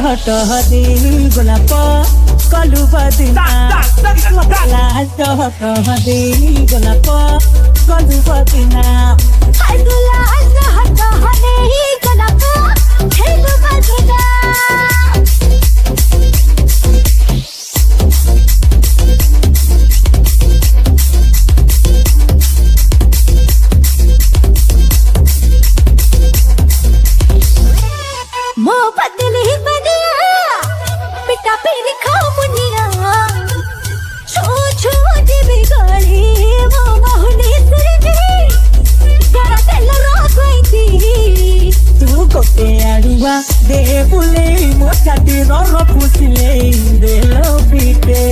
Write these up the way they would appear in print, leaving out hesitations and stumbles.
हट दे गोलाप कलु बदना मते लाज हट दे गोलाप कलु बदना हाय लाज हट दे गोलाप कलु बदना मो बदली बनिया बेटा पेरी खामुनिया छो छो देवी गली मो मोहनी सरजी जरा तेल रोकैती तू गोटे आड़ुआ दे बुले मो छाती रर पुछले दे लो पीटे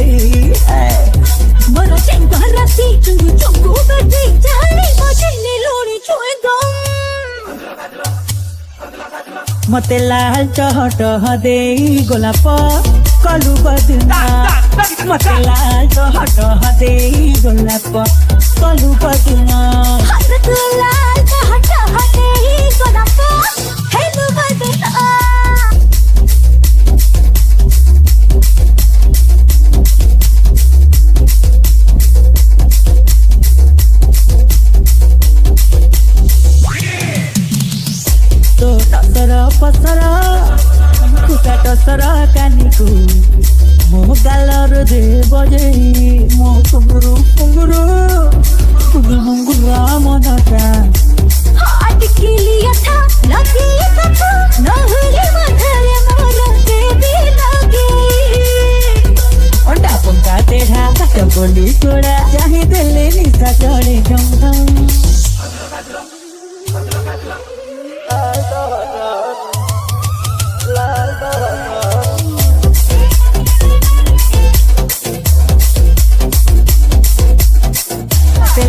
मोर चेंगा राती चुंगू चुंगू बजे चाली मचले लोड़ी चुएगा मते लाल चहट दे गोलाप कलु बदना मते लाल चहट दे गोलाप कलु बदना हरत लाल हट दे गोलाप कलु बदना तो टसर पसर खुटा टसर कानीको मो गालर दे बजे मो कुंगुरु कुंगुरु कुंगुरु मुंगुरा मनका हाथ के लिए था लगी कथा नहले मथले मोर के भी लगी अंडा पंका तेढ़ा चकोली छोड़ा चाहे दिले निशा चढ़े जम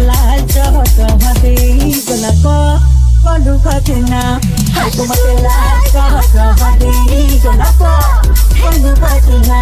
लाल चहट दे गोलाप कलु बदना मते लाल चहट दे गोलाप कलु बदना